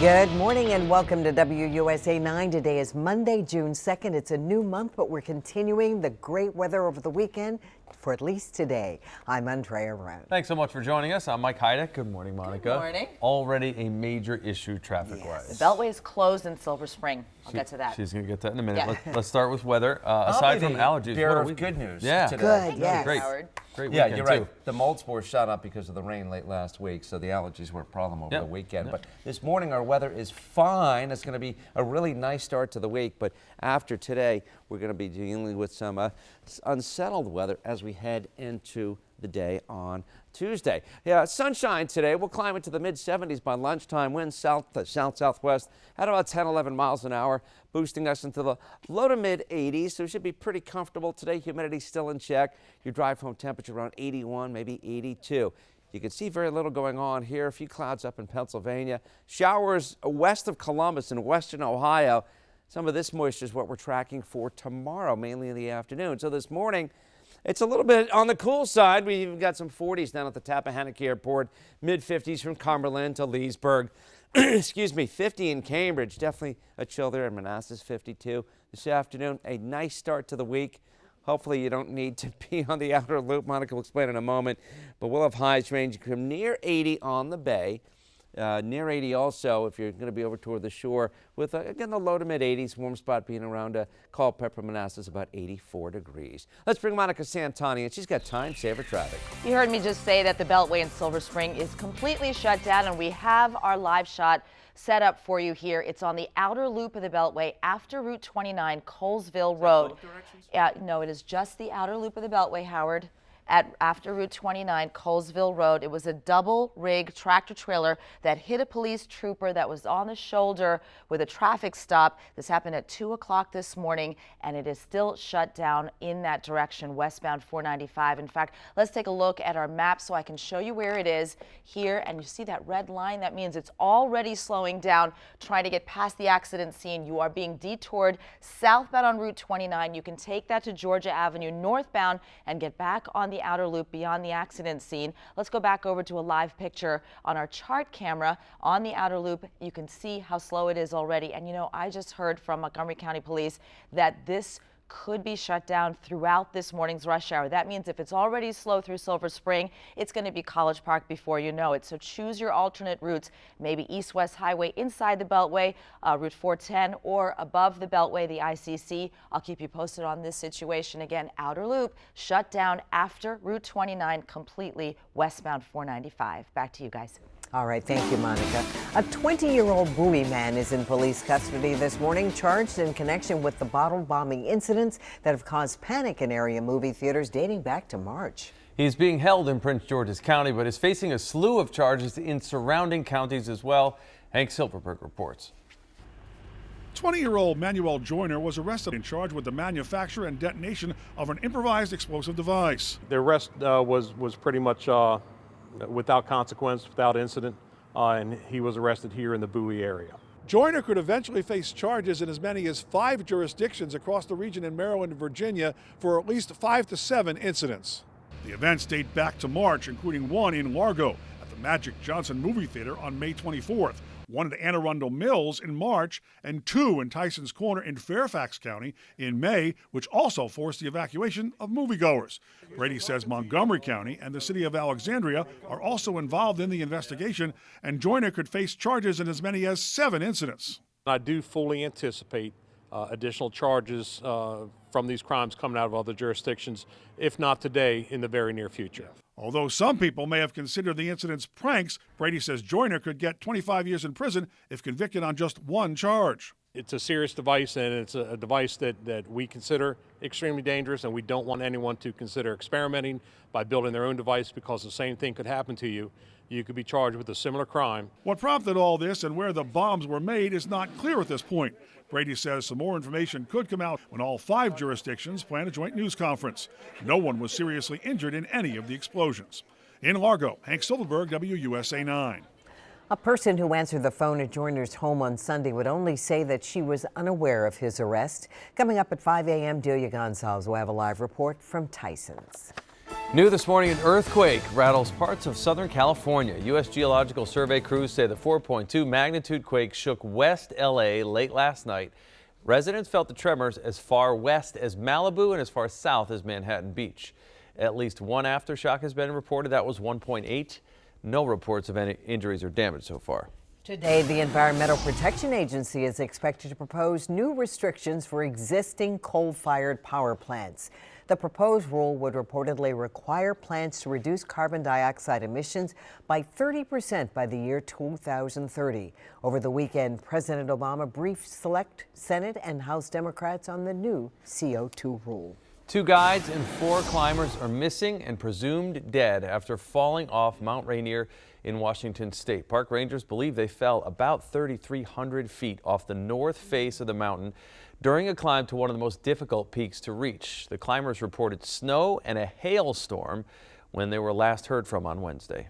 Good morning and welcome to WUSA 9. Today is Monday, June 2nd. It's a new month, but we're continuing the great weather over the weekend for at least today. I'm Andrea Roan. Thanks so much for joining us. I'm Mike Heideck. Good morning, Monica. Good morning. Already a major issue traffic-wise. The Beltway is closed in Silver Spring. I'll get to that. She's going to get to that in a minute. Yeah. Let's start with weather. Aside from allergies, bearer what of we good news today? Good, yes. Great. Howard. Great Yeah, weekend, you're right. too. The mold spores shot up because of the rain late last week, so the allergies were a problem over the weekend. But this morning our weather is fine. It's going to be a really nice start to the week, but after today we're going to be dealing with some unsettled weather as we head into the day on Tuesday. Yeah, sunshine today. We'll climb into the mid-70s by lunchtime. Winds south-southwest at about 10-11 miles an hour, boosting us into the low to mid-80s, so it should be pretty comfortable today. Humidity still in check. Your drive home temperature around 81, maybe 82. You can see very little going on here. A few clouds up in Pennsylvania. Showers west of Columbus in western Ohio. Some of this moisture is what we're tracking for tomorrow, mainly in the afternoon. So this morning, it's a little bit on the cool side. We've got some 40s down at the Tappahannock Airport, mid-50s from Cumberland to Leesburg. Excuse me, 50 in Cambridge. Definitely a chill there in Manassas, 52. This afternoon, a nice start to the week. Hopefully you don't need to be on the outer loop. Monica will explain in a moment. But we'll have highs ranging from near 80 on the bay. Near 80 also if you're going to be over toward the shore with, again, the low to mid-80s, warm spot being around Culpeper, Manassas, about 84 degrees. Let's bring Monica Santani, and she's got time-saver traffic. You heard me just say that the Beltway in Silver Spring is completely shut down, and we have our live shot set up for you here. It's on the outer loop of the Beltway after Route 29, Colesville Road. Both directions? No, it is just the outer loop of the Beltway, Howard. After Route 29, Colesville Road. It was a double-rig tractor-trailer that hit a police trooper that was on the shoulder with a traffic stop. This happened at 2 o'clock this morning, and it is still shut down in that direction, westbound 495. In fact, let's take a look at our map so I can show you where it is here. And you see that red line? That means it's already slowing down, trying to get past the accident scene. You are being detoured southbound on Route 29. You can take that to Georgia Avenue northbound and get back on the outer loop beyond the accident scene. Let's go back over to a live picture on our chart camera on the outer loop. You can see how slow it is already. And you know, I just heard from Montgomery County Police that this could be shut down throughout this morning's rush hour. That means if it's already slow through Silver Spring, it's going to be College Park before you know it. So choose your alternate routes, maybe east-west highway inside the Beltway, Route 410, or above the Beltway, the ICC. I'll keep you posted on this situation. Again, outer loop shut down after Route 29, completely westbound 495. Back to you guys. All right, thank you, Monica. A 20-year-old Bowie man is in police custody this morning, charged in connection with the bottle bombing incidents that have caused panic in area movie theaters dating back to March. He's being held in Prince George's County, but is facing a slew of charges in surrounding counties as well. Hank Silverberg reports. 20-year-old Manuel Joyner was arrested and charged with the manufacture and detonation of an improvised explosive device. The arrest was pretty much without consequence, without incident, and he was arrested here in the Bowie area. Joyner could eventually face charges in as many as 5 jurisdictions across the region in Maryland and Virginia for at least 5 to 7 incidents. The events date back to March, including one in Largo at the Magic Johnson Movie Theater on May 24th, one at Anne Arundel Mills in March, and 2 in Tyson's Corner in Fairfax County in May, which also forced the evacuation of moviegoers. Brady says Montgomery County and the city of Alexandria are also involved in the investigation, and Joyner could face charges in as many as 7 incidents. I do fully anticipate additional charges from these crimes coming out of other jurisdictions, if not today, in the very near future. Although some people may have considered the incidents pranks, Brady says Joyner could get 25 years in prison if convicted on just 1 charge. It's a serious device, and it's a device that we consider extremely dangerous, and we don't want anyone to consider experimenting by building their own device, because the same thing could happen to you. You could be charged with a similar crime. What prompted all this and where the bombs were made is not clear at this point. Brady says some more information could come out when all 5 jurisdictions plan a joint news conference. No one was seriously injured in any of the explosions. In Largo, Hank Silverberg, WUSA 9. A person who answered the phone at Joyner's home on Sunday would only say that she was unaware of his arrest. Coming up at 5 a.m., Delia Gonzalez will have a live report from Tyson's. New this morning, an earthquake rattles parts of Southern California. U.S. Geological Survey crews say the 4.2 magnitude quake shook West L.A. late last night. Residents felt the tremors as far west as Malibu and as far south as Manhattan Beach. At least one aftershock has been reported. That was 1.8. No reports of any injuries or damage so far. Today, the Environmental Protection Agency is expected to propose new restrictions for existing coal-fired power plants. The proposed rule would reportedly require plants to reduce carbon dioxide emissions by 30% by the year 2030. Over the weekend, President Obama briefed select Senate and House Democrats on the new CO2 rule. 2 guides and 4 climbers are missing and presumed dead after falling off Mount Rainier in Washington state. Park rangers believe they fell about 3,300 feet off the north face of the mountain during a climb to one of the most difficult peaks to reach. The climbers reported snow and a hailstorm when they were last heard from on Wednesday.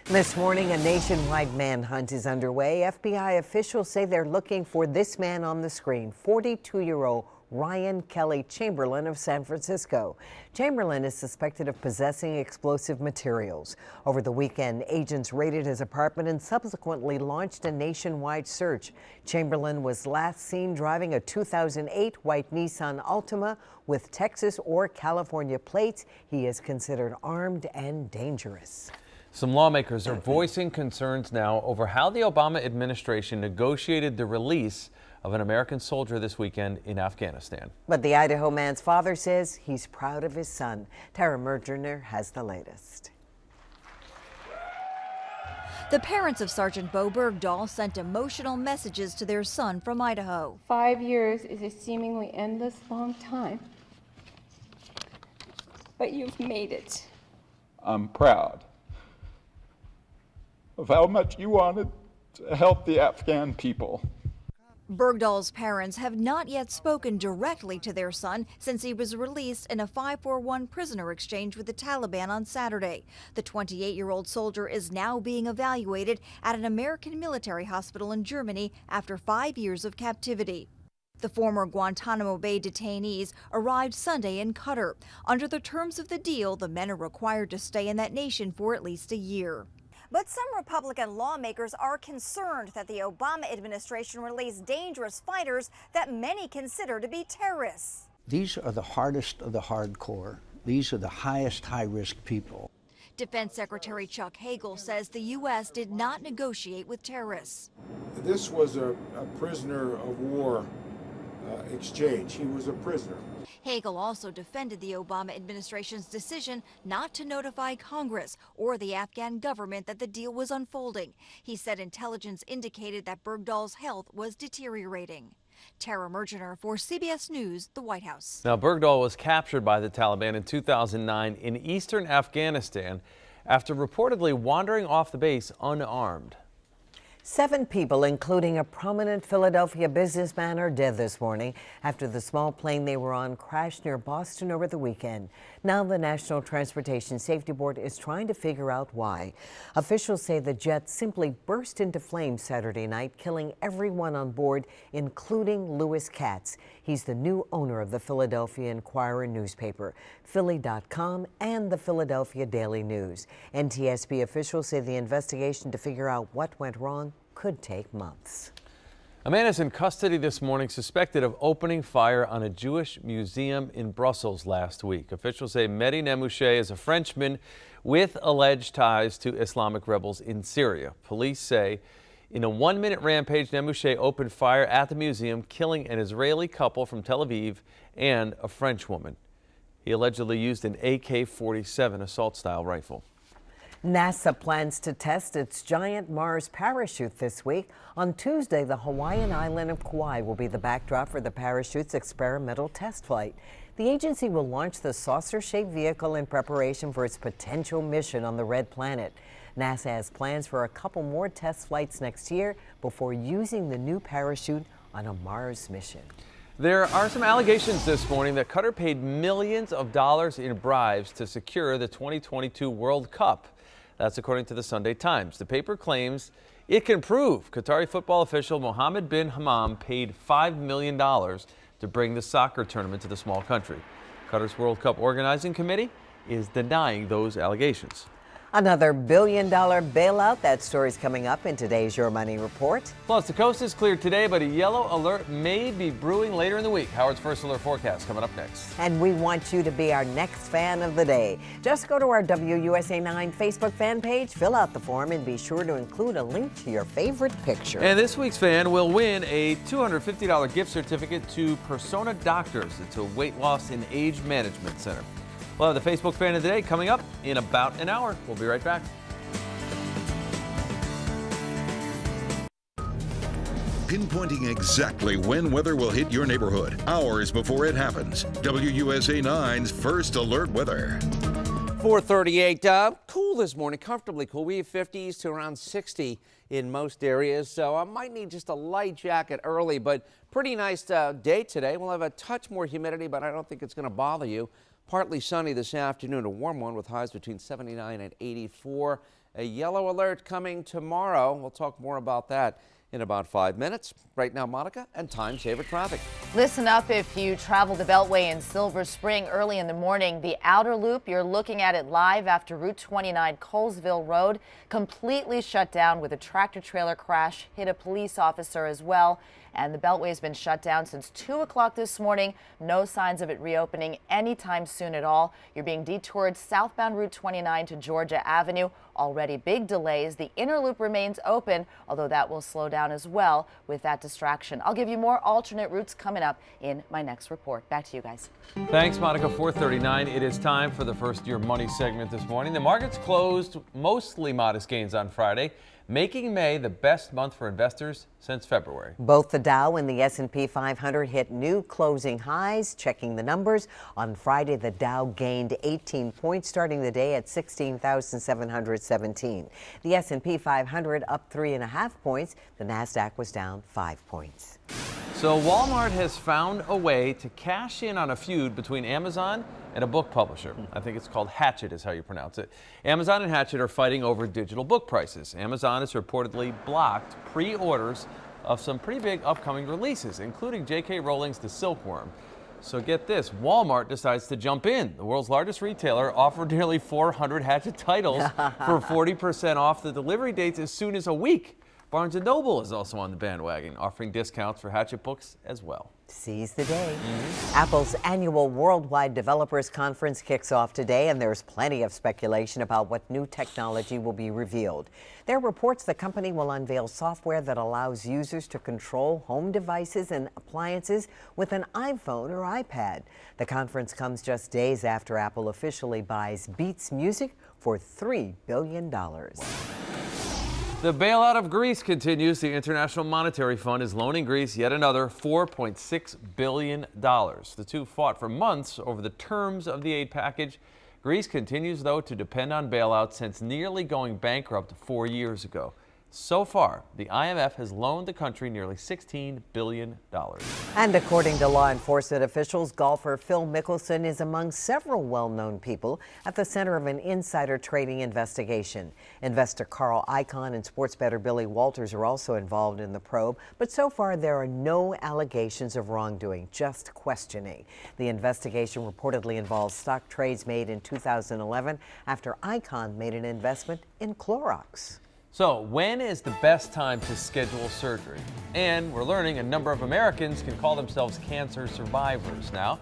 This morning, a nationwide manhunt is underway. FBI officials say they're looking for this man on the screen, 42-year-old Ryan Kelly Chamberlain of San Francisco. Chamberlain is suspected of possessing explosive materials. Over the weekend, agents raided his apartment and subsequently launched a nationwide search. Chamberlain was last seen driving a 2008 white Nissan Altima with Texas or California plates. He is considered armed and dangerous. Some lawmakers are voicing concerns now over how the Obama administration negotiated the release of an American soldier this weekend in Afghanistan. But the Idaho man's father says he's proud of his son. Tara Mergener has the latest. The parents of Sergeant Bo Bergdahl sent emotional messages to their son from Idaho. 5 years is a seemingly endless long time, but you've made it. I'm proud of how much you wanted to help the Afghan people. Bergdahl's parents have not yet spoken directly to their son since he was released in a 5-for-1 prisoner exchange with the Taliban on Saturday. The 28-year-old soldier is now being evaluated at an American military hospital in Germany after 5 years of captivity. The former Guantanamo Bay detainees arrived Sunday in Qatar. Under the terms of the deal, the men are required to stay in that nation for at least a year. But some Republican lawmakers are concerned that the Obama administration released dangerous fighters that many consider to be terrorists. These are the hardest of the hardcore. These are the highest high-risk people. Defense Secretary Chuck Hagel says the U.S. did not negotiate with terrorists. This was a prisoner of war exchange. He was a prisoner. Hagel also defended the Obama administration's decision not to notify Congress or the Afghan government that the deal was unfolding. He said intelligence indicated that Bergdahl's health was deteriorating. Tara Mergener for CBS News, the White House. Now, Bergdahl was captured by the Taliban in 2009 in eastern Afghanistan after reportedly wandering off the base unarmed. 7 people, including a prominent Philadelphia businessman, are dead this morning after the small plane they were on crashed near Boston over the weekend. Now the National Transportation Safety Board is trying to figure out why. Officials say the jet simply burst into flames Saturday night, killing everyone on board, including Lewis Katz. He's the new owner of the Philadelphia Inquirer newspaper, Philly.com, and the Philadelphia Daily News. NTSB officials say the investigation to figure out what went wrong could take months. A man is in custody this morning suspected of opening fire on a Jewish museum in Brussels last week. Officials say Mehdi Nemouche is a Frenchman with alleged ties to Islamic rebels in Syria. Police say in a 1-minute rampage, Nemouche opened fire at the museum, killing an Israeli couple from Tel Aviv and a French woman. He allegedly used an AK-47 assault-style rifle. NASA plans to test its giant Mars parachute this week. On Tuesday, the Hawaiian island of Kauai will be the backdrop for the parachute's experimental test flight. The agency will launch the saucer-shaped vehicle in preparation for its potential mission on the red planet. NASA has plans for a couple more test flights next year before using the new parachute on a Mars mission. There are some allegations this morning that Qatar paid millions of dollars in bribes to secure the 2022 World Cup. That's according to the Sunday Times. The paper claims it can prove Qatari football official Mohammed bin Hammam paid $5 million to bring the soccer tournament to the small country. Qatar's World Cup organizing committee is denying those allegations. Another billion-dollar bailout. That story's coming up in today's Your Money Report. Plus, the coast is clear today, but a yellow alert may be brewing later in the week. Howard's First Alert forecast coming up next. And we want you to be our next fan of the day. Just go to our WUSA 9 Facebook fan page, fill out the form, and be sure to include a link to your favorite picture. And this week's fan will win a $250 gift certificate to Persona Doctors. It's a weight loss and age management center. We'll have the Facebook fan of the day coming up in about an hour. We'll be right back. Pinpointing exactly when weather will hit your neighborhood, hours before it happens. WUSA 9's First Alert Weather. 4:38, cool this morning, comfortably cool. We have 50s to around 60 in most areas, so I might need just a light jacket early, but pretty nice day today. We'll have a touch more humidity, but I don't think it's going to bother you. Partly sunny this afternoon, a warm one with highs between 79 and 84. A yellow alert coming tomorrow. We'll talk more about that in about 5 minutes. Right now, Monica, and time saver traffic. Listen up if you travel the Beltway in Silver Spring early in the morning. The outer loop, you're looking at it live after Route 29 Colesville Road, completely shut down with a tractor trailer crash, hit a police officer as well. And the Beltway has been shut down since 2 o'clock this morning. No signs of it reopening anytime soon at all. You're being detoured southbound Route 29 to Georgia Avenue. Already big delays. The inner loop remains open, although that will slow down as well with that distraction. I'll give you more alternate routes coming up in my next report. Back to you guys. Thanks, Monica. 4:39. It is time for the First Your Money segment this morning. The markets closed mostly modest gains on Friday, making May the best month for investors since February. Both the Dow and the S&P 500 hit new closing highs. Checking the numbers, on Friday the Dow gained 18 points, starting the day at 16,717. The S&P 500 up 3.5 points. The Nasdaq was down 5 points. So Walmart has found a way to cash in on a feud between Amazon and a book publisher. I think it's called Hachette is how you pronounce it. Amazon and Hachette are fighting over digital book prices. Amazon has reportedly blocked pre-orders of some pretty big upcoming releases, including J.K. Rowling's The Silkworm. So get this, Walmart decides to jump in. The world's largest retailer offered nearly 400 Hachette titles for 40% off the delivery dates as soon as a week. Barnes & Noble is also on the bandwagon, offering discounts for Hachette books as well. Seize the day. Apple's annual Worldwide Developers Conference kicks off today, and there's plenty of speculation about what new technology will be revealed. There are reports the company will unveil software that allows users to control home devices and appliances with an iPhone or iPad. The conference comes just days after Apple officially buys Beats Music for $3 billion. The bailout of Greece continues. The International Monetary Fund is loaning Greece yet another $4.6 billion. The two fought for months over the terms of the aid package. Greece continues, though, to depend on bailouts since nearly going bankrupt 4 years ago. So far, the IMF has loaned the country nearly $16 billion. And according to law enforcement officials, golfer Phil Mickelson is among several well-known people at the center of an insider trading investigation. Investor Carl Icahn and sports bettor Billy Walters are also involved in the probe, but so far there are no allegations of wrongdoing, just questioning. The investigation reportedly involves stock trades made in 2011 after Icahn made an investment in Clorox. So when is the best time to schedule surgery? And we're learning a number of Americans can call themselves cancer survivors now.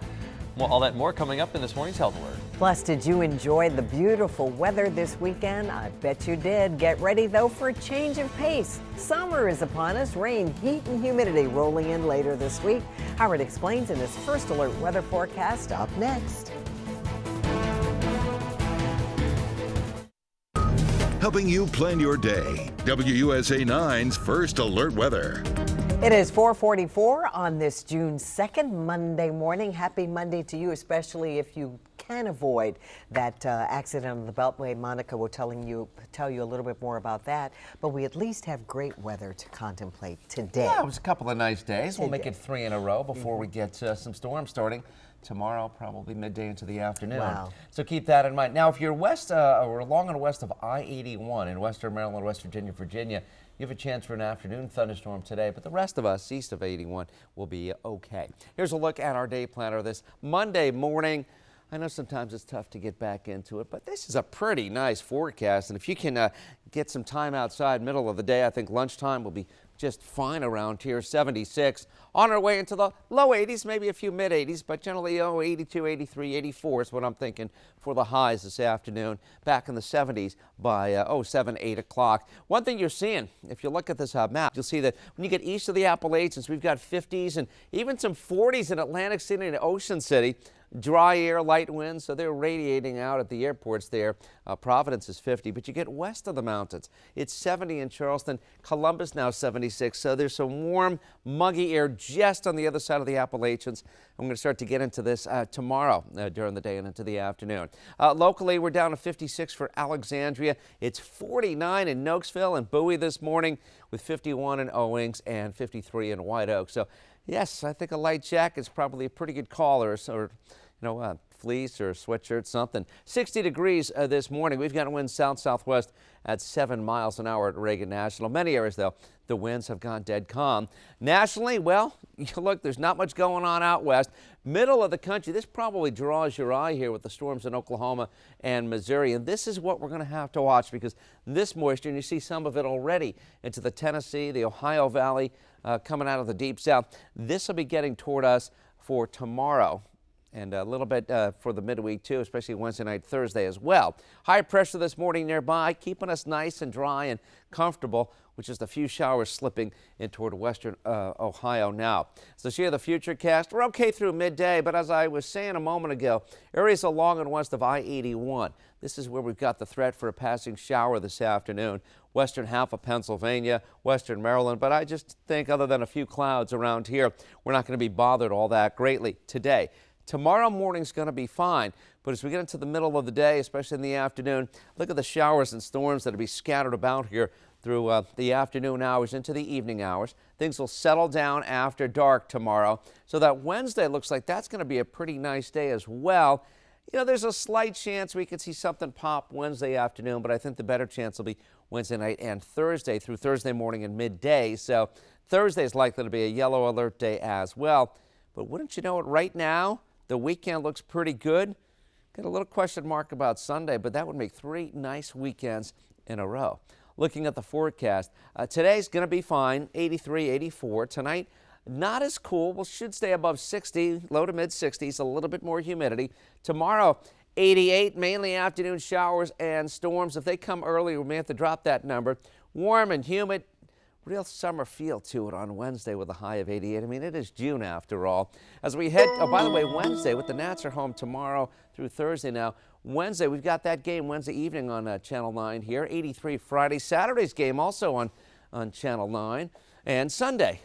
Well, all that and more coming up in this morning's Health Alert. Plus, did you enjoy the beautiful weather this weekend? I bet you did. Get ready, though, for a change of pace. Summer is upon us. Rain, heat, and humidity rolling in later this week. Howard explains in his First Alert weather forecast up next. Helping you plan your day. WUSA 9's First Alert Weather. It is 4:44 on this June 2nd, Monday morning. Happy Monday to you, especially if you can avoid that accident on the Beltway. Monica will tell you a little bit more about that, but we at least have great weather to contemplate today. Yeah, it was a couple of nice days. We'll make it 3 in a row before we get some storms starting tomorrow, probably midday into the afternoon. Wow. So keep that in mind. Now, if you're west or along and west of I-81 in western Maryland, West Virginia, you have a chance for an afternoon thunderstorm today, but the rest of us east of 81 will be okay. Here's a look at our day planner this Monday morning. I know sometimes it's tough to get back into it, but this is a pretty nice forecast. And if you can get some time outside middle of the day, I think lunchtime will be just fine around here. 76 on our way into the low 80s, maybe a few mid 80s, but generally 82, 83, 84 is what I'm thinking for the highs this afternoon. Back in the 70s by 7, 8 o'clock. One thing you're seeing, if you look at this map, you'll see that when you get east of the Appalachians, we've got 50s and even some 40s in Atlantic City and Ocean City. Dry air, light winds, so they're radiating out at the airports there. Providence is 50, but you get west of the mountains. It's 70 in Charleston. Columbus now 76, so there's some warm, muggy air just on the other side of the Appalachians. I'm going to start to get into this tomorrow during the day and into the afternoon. Locally, we're down to 56 for Alexandria. It's 49 in Nokesville and Bowie this morning with 51 in Owings and 53 in White Oak. So, yes, I think a light jacket is probably a pretty good call, or fleece or sweatshirt, something. 60 degrees this morning. We've got winds south-southwest at 7 miles an hour at Reagan National. Many areas, though, the winds have gone dead calm. Nationally, well, look, there's not much going on out west. Middle of the country, this probably draws your eye here with the storms in Oklahoma and Missouri. And this is what we're going to have to watch, because this moisture, and you see some of it already into the Tennessee, the Ohio Valley, coming out of the deep south. This will be getting toward us for tomorrow. And a little bit for the midweek, too, especially Wednesday night, Thursday as well. High pressure this morning nearby, keeping us nice and dry and comfortable, with just a few showers slipping in toward western Ohio now. So see the future cast. We're okay through midday, but as I was saying a moment ago, areas along and west of I-81. This is where we've got the threat for a passing shower this afternoon. Western half of Pennsylvania, western Maryland, but I just think other than a few clouds around here, we're not going to be bothered all that greatly today. Tomorrow morning's going to be fine, but as we get into the middle of the day, especially in the afternoon, look at the showers and storms that will be scattered about here through the afternoon hours into the evening hours. Things will settle down after dark tomorrow, so that Wednesday looks like that's going to be a pretty nice day as well. You know, there's a slight chance we could see something pop Wednesday afternoon, but I think the better chance will be Wednesday night and Thursday through Thursday morning and midday. So Thursday is likely to be a yellow alert day as well. But wouldn't you know it, right now, the weekend looks pretty good. Got a little question mark about Sunday, but that would make 3 nice weekends in a row. Looking at the forecast, today's going to be fine, 83, 84. Tonight, not as cool. We should stay above 60, low to mid 60s, a little bit more humidity. Tomorrow, 88, mainly afternoon showers and storms. If they come early, we may have to drop that number. Warm and humid. Real summer feel to it on Wednesday with a high of 88. I mean, it is June after all. As we head, oh, by the way, Wednesday, with the Nats are home tomorrow through Thursday now. Wednesday, we've got that game Wednesday evening on Channel 9 here. 83 Friday. Saturday's game also on Channel 9. And Sunday,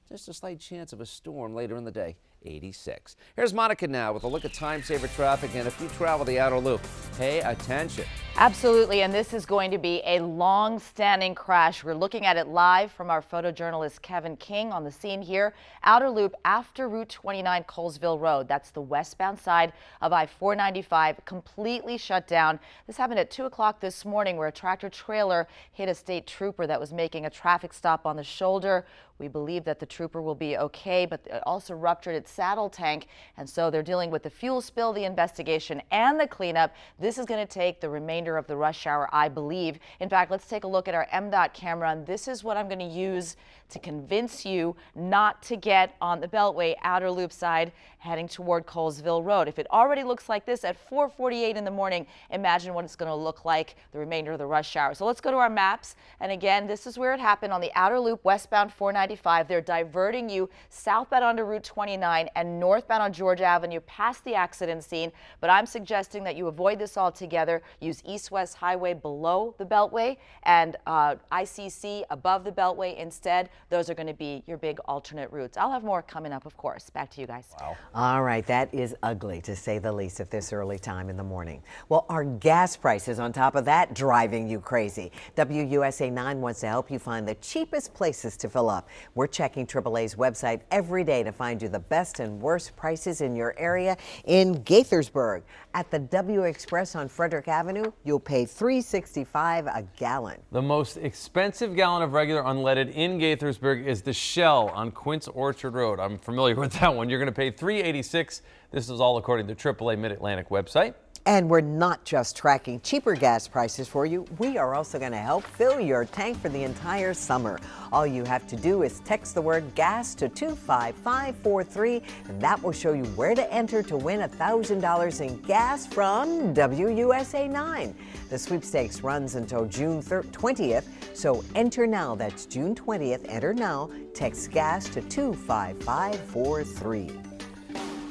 just a slight chance of a storm later in the day. 86. Here's Monica now with a look at time-saver traffic. And if you travel the outer loop, pay attention. Absolutely, and this is going to be a long-standing crash. We're looking at it live from our photojournalist Kevin King on the scene here. Outer loop after Route 29 Colesville Road. That's the westbound side of I-495, completely shut down. This happened at 2 o'clock this morning, where a tractor trailer hit a state trooper that was making a traffic stop on the shoulder. We believe that the trooper will be okay, but it also ruptured its saddle tank, and so they're dealing with the fuel spill, the investigation, and the cleanup. This is going to take the remainder of the rush hour, I believe. In fact, let's take a look at our MDOT camera, and this is what I'm going to use to convince you not to get on the Beltway outer loop side heading toward Colesville Road. If it already looks like this at 4:48 in the morning, imagine what it's going to look like the remainder of the rush hour. So let's go to our maps, and again, this is where it happened on the outer loop westbound 495. They're diverting you southbound onto Route 29 and northbound on Georgia Avenue past the accident scene, but I'm suggesting that you avoid this altogether. Use east-west highway below the Beltway and ICC above the Beltway instead. Those are going to be your big alternate routes. I'll have more coming up, of course. Back to you guys. Wow. All right, that is ugly, to say the least, at this early time in the morning. Well, are gas prices on top of that driving you crazy? WUSA 9 wants to help you find the cheapest places to fill up. We're checking AAA's website every day to find you the best and worst prices in your area. In Gaithersburg, at the W Express on Frederick Avenue, you'll pay $3.65 a gallon. The most expensive gallon of regular unleaded in Gaithersburg Petersburg is the Shell on Quince Orchard Road. I'm familiar with that one. You're going to pay $3.86. This is all according to AAA Mid-Atlantic website. And we're not just tracking cheaper gas prices for you. We are also going to help fill your tank for the entire summer. All you have to do is text the word gas to 25543, and that will show you where to enter to win $1,000 in gas from WUSA 9. The sweepstakes runs until June 20th, so enter now. That's June 20th. Enter now. Text gas to 25543.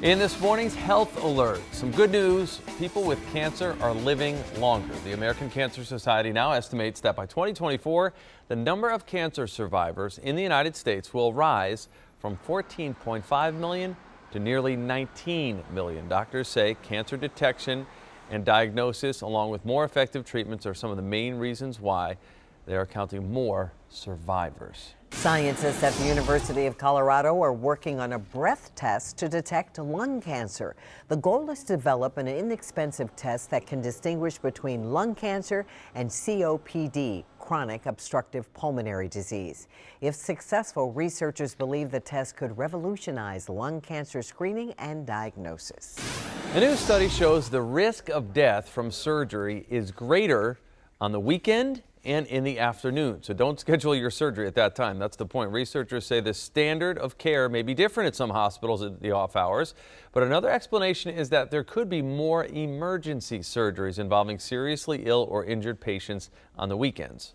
In this morning's health alert, some good news. People with cancer are living longer. The American Cancer Society now estimates that by 2024, the number of cancer survivors in the United States will rise from 14.5 million to nearly 19 million. Doctors say cancer detection and diagnosis, along with more effective treatments, are some of the main reasons why they are counting more survivors. Scientists at the University of Colorado are working on a breath test to detect lung cancer. The goal is to develop an inexpensive test that can distinguish between lung cancer and COPD, chronic obstructive pulmonary disease. If successful, researchers believe the test could revolutionize lung cancer screening and diagnosis. A new study shows the risk of death from surgery is greater on the weekend and in the afternoon. So don't schedule your surgery at that time. That's the point. Researchers say the standard of care may be different at some hospitals at the off hours, but another explanation is that there could be more emergency surgeries involving seriously ill or injured patients on the weekends.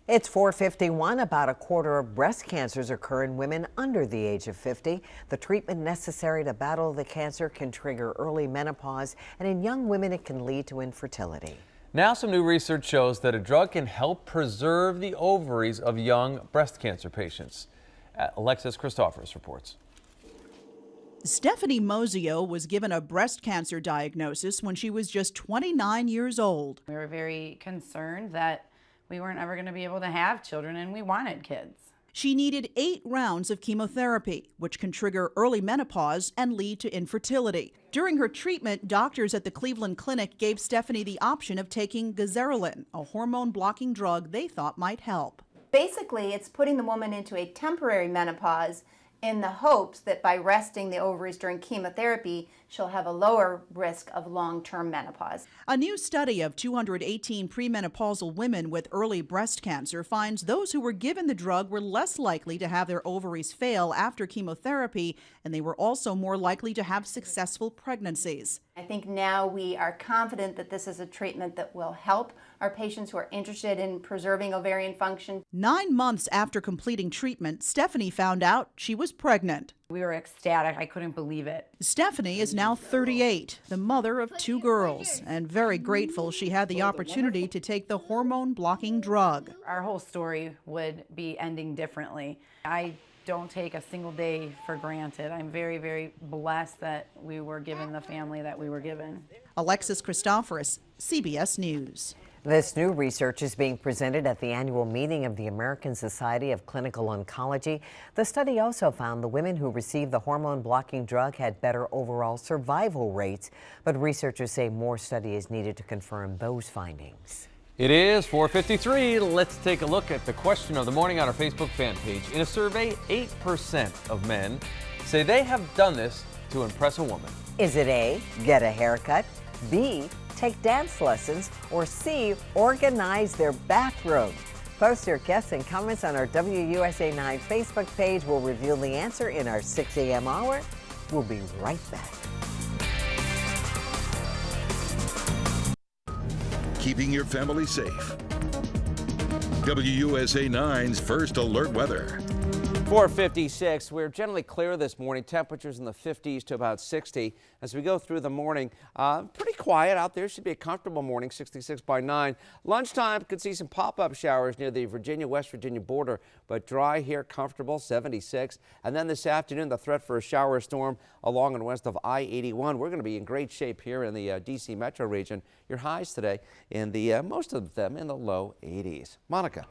It's 4:51. About a quarter of breast cancers occur in women under the age of 50. The treatment necessary to battle the cancer can trigger early menopause, and in young women it can lead to infertility. Now some new research shows that a drug can help preserve the ovaries of young breast cancer patients. Alexis Christophorus reports. Stephanie Mozio was given a breast cancer diagnosis when she was just 29 years old. We were very concerned that we weren't ever going to be able to have children, and we wanted kids. She needed 8 rounds of chemotherapy, which can trigger early menopause and lead to infertility. During her treatment, doctors at the Cleveland Clinic gave Stephanie the option of taking Gazerolin, a hormone-blocking drug they thought might help. Basically, it's putting the woman into a temporary menopause in the hopes that by resting the ovaries during chemotherapy, she'll have a lower risk of long-term menopause. A new study of 218 premenopausal women with early breast cancer finds those who were given the drug were less likely to have their ovaries fail after chemotherapy, and they were also more likely to have successful pregnancies. I think now we are confident that this is a treatment that will help our patients who are interested in preserving ovarian function. 9 months after completing treatment, Stephanie found out she was pregnant. We were ecstatic. I couldn't believe it. Stephanie is now 38, the mother of 2 girls, and very grateful she had the opportunity to take the hormone-blocking drug. Our whole story would be ending differently. I don't take a single day for granted. I'm very, very blessed that we were given the family that we were given. Alexis Christophorus, CBS News. This new research is being presented at the annual meeting of the American Society of Clinical Oncology. The study also found the women who received the hormone-blocking drug had better overall survival rates, but researchers say more study is needed to confirm those findings. It is 4:53. Let's take a look at the question of the morning on our Facebook fan page. In a survey, 8% of men say they have done this to impress a woman. Is it A, get a haircut, B, take dance lessons, or C, organize their bathroom? Post your guests and comments on our WUSA 9 Facebook page. We'll reveal the answer in our 6 a.m. hour. We'll be right back. Keeping your family safe. WUSA 9's First Alert Weather. 4:56. We're generally clear this morning. Temperatures in the 50s to about 60. As we go through the morning, pretty quiet out there. Should be a comfortable morning, 66 by 9. Lunchtime could see some pop-up showers near the Virginia-West Virginia border, but dry here, comfortable, 76. And then this afternoon, the threat for a shower storm along and west of I-81. We're going to be in great shape here in the D.C. metro region. Your highs today in the most of them in the low 80s. Monica.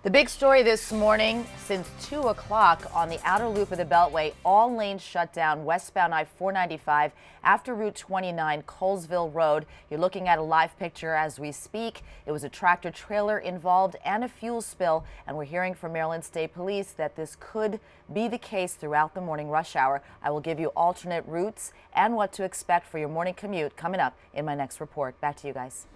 The big story this morning, since 2 o'clock on the outer loop of the Beltway, all lanes shut down westbound I-495 after Route 29, Colesville Road. You're looking at a live picture as we speak. It was a tractor trailer involved and a fuel spill, and we're hearing from Maryland State Police that this could be the case throughout the morning rush hour. I will give you alternate routes and what to expect for your morning commute coming up in my next report. Back to you guys.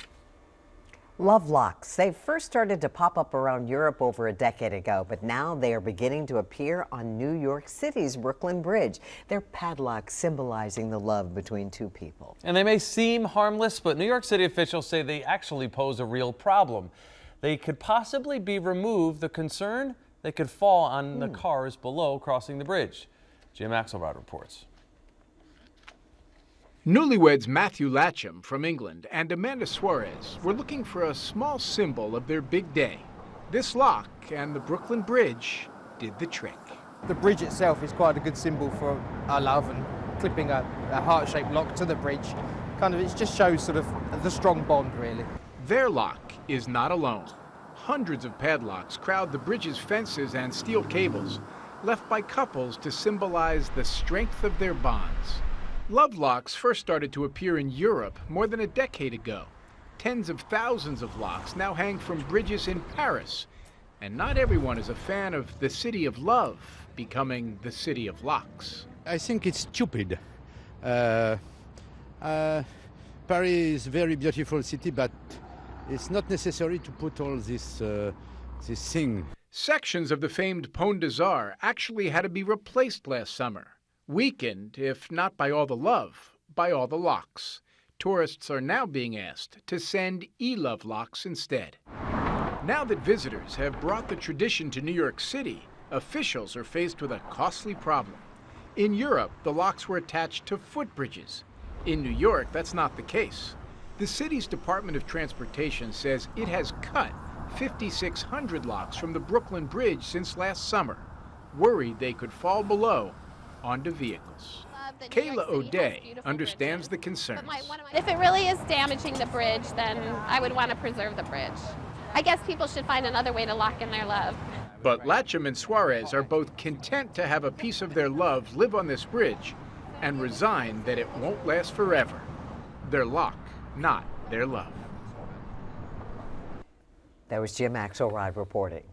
Love locks. They first started to pop up around Europe over a decade ago, but now they are beginning to appear on New York City's Brooklyn Bridge. They're padlocks symbolizing the love between two people. And they may seem harmless, but New York City officials say they actually pose a real problem. They could possibly be removed. The concern, they could fall on the cars below crossing the bridge. Jim Axelrod reports. Newlyweds Matthew Latcham from England and Amanda Suarez were looking for a small symbol of their big day. This lock and the Brooklyn Bridge did the trick. The bridge itself is quite a good symbol for our love, and clipping a heart-shaped lock to the bridge, it just shows sort of the strong bond, really. Their lock is not alone. Hundreds of padlocks crowd the bridge's fences and steel cables, left by couples to symbolize the strength of their bonds. Love locks first started to appear in Europe more than a decade ago. Tens of thousands of locks now hang from bridges in Paris. And not everyone is a fan of the city of love becoming the city of locks. I think it's stupid. Paris is a very beautiful city, but it's not necessary to put all this thing. Sections of the famed Pont des Arts actually had to be replaced last summer. Weakened, if not by all the love, by all the locks. Tourists are now being asked to send e-love locks instead. Now that visitors have brought the tradition to New York City, officials are faced with a costly problem. In Europe, the locks were attached to footbridges. In New York, that's not the case. The city's Department of Transportation says it has cut 5,600 locks from the Brooklyn Bridge since last summer, worried they could fall below onto vehicles. Kayla O'Day understands the concerns. If it really is damaging the bridge, then I would want to preserve the bridge. I guess people should find another way to lock in their love. But Latcham and Suarez are both content to have a piece of their love live on this bridge and resign that it won't last forever. Their lock, not their love. That was Jim Axelrod reporting.